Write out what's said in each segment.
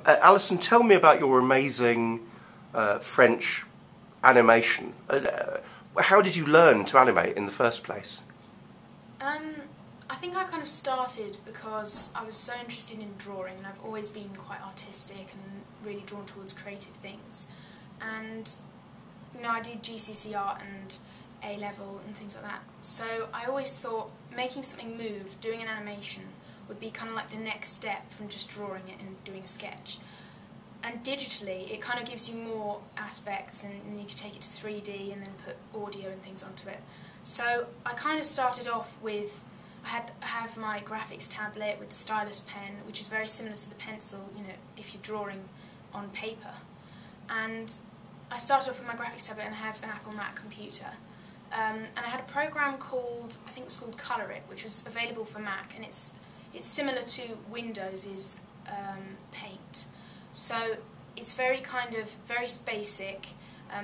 Alison, tell me about your amazing French animation. How did you learn to animate in the first place? I think I kind of started because I was so interested in drawing, and I've always been quite artistic and really drawn towards creative things. And I did GCSE art and A-level and things like that. So I always thought making something move, doing an animation, would be kind of like the next step from just drawing it and doing a sketch. And digitally, it kind of gives you more aspects, and you can take it to 3D and then put audio and things onto it. So I kind of started off with, I have my graphics tablet with the stylus pen, which is very similar to the pencil, if you're drawing on paper. And I started off with my graphics tablet, and I have an Apple Mac computer. And I had a program called, I think it was called Colour It, which was available for Mac, and it's similar to Windows's Paint. So it's very basic.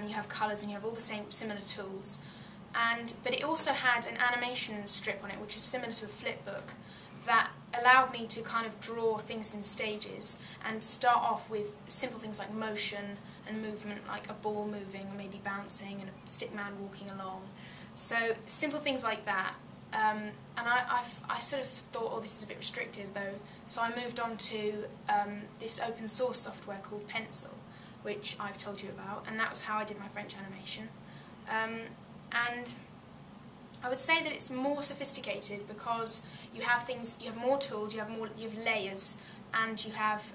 You have colours and you have all the same similar tools. But it also had an animation strip on it, which is similar to a flip book, that allowed me to kind of draw things in stages and start off with simple things like motion and movement, like a ball moving, maybe bouncing, and a stick man walking along. So simple things like that. And I sort of thought, oh, this is a bit restrictive though, so I moved on to this open source software called Pencil, which I've told you about, and that was how I did my French animation. And I would say that it's more sophisticated because you have more tools, you have layers, and you have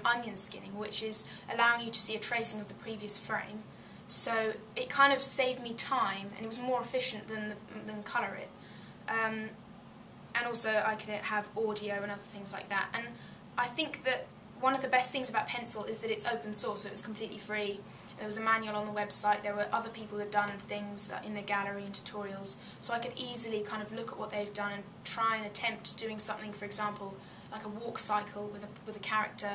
onion skinning, which is allowing you to see a tracing of the previous frame. So it kind of saved me time, and it was more efficient than Colour It. And also I could have audio and other things like that. And I think that one of the best things about Pencil is that it's open source, so it's completely free. There was a manual on the website, there were other people that had done things in the gallery and tutorials, so I could easily kind of look at what they've done and try and attempt doing something, for example, like a walk cycle with a character,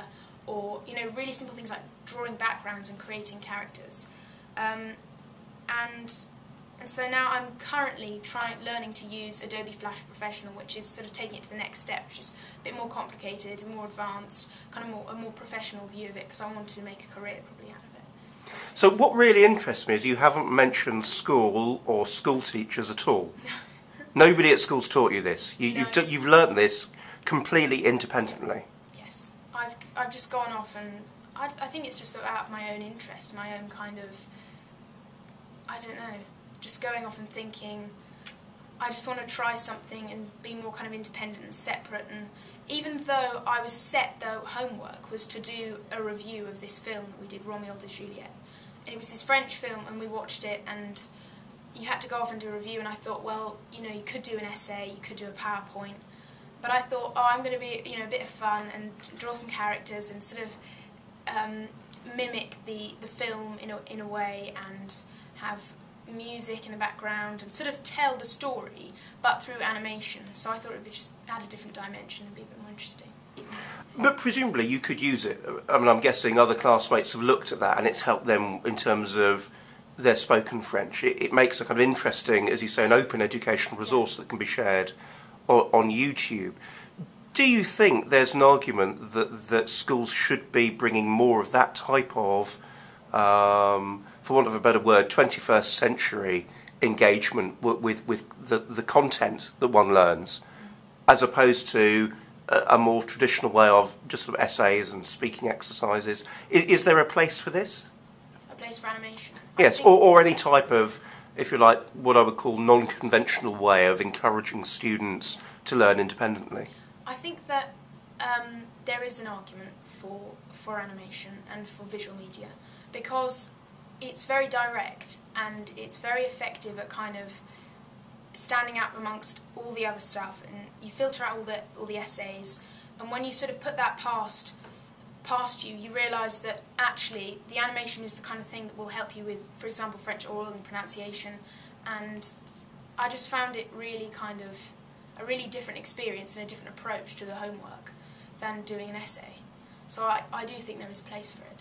or really simple things like drawing backgrounds and creating characters. And so now I'm currently learning to use Adobe Flash Professional, which is sort of taking it to the next step, which is a bit more complicated and more advanced, kind of a more professional view of it, because I want to make a career probably out of it. So what really interests me is you haven't mentioned school or school teachers at all. Nobody at school's taught you this. You've learnt this completely independently. Yes, I've just gone off, and I think it's just out of my own interest, my own kind of, I don't know, just going off and thinking, I just want to try something and be more kind of independent and separate. And even though I was set, the homework was to do a review of this film that we did, Roméo et Juliet. And it was this French film, and we watched it, and you had to go off and do a review, and I thought, well, you could do an essay, you could do a PowerPoint, but I thought, oh, I'm going to be, a bit of fun and draw some characters and sort of mimic the film in a way, and have music in the background and sort of tell the story, but through animation. So I thought it would just add a different dimension and be a bit more interesting. But presumably you could use it. I mean, I'm guessing other classmates have looked at that and it's helped them in terms of their spoken French. It makes a kind of interesting, as you say, an open educational resource that can be shared on YouTube. Do you think there's an argument that schools should be bringing more of that type of, for want of a better word, 21st century engagement with the content that one learns, as opposed to a more traditional way of just sort of essays and speaking exercises? Is there a place for this? A place for animation? Yes, or any type of, if you like, what I would call non-conventional way of encouraging students to learn independently. I think that there is an argument for animation and for visual media, because it's very direct and it's very effective at kind of standing out amongst all the other stuff, and you filter out all the essays, and when you sort of put that past you, you realise that actually the animation is the kind of thing that will help you with, for example, French oral and pronunciation. And I just found it really kind of a really different experience and a different approach to the homework than doing an essay. So I do think there is a place for it.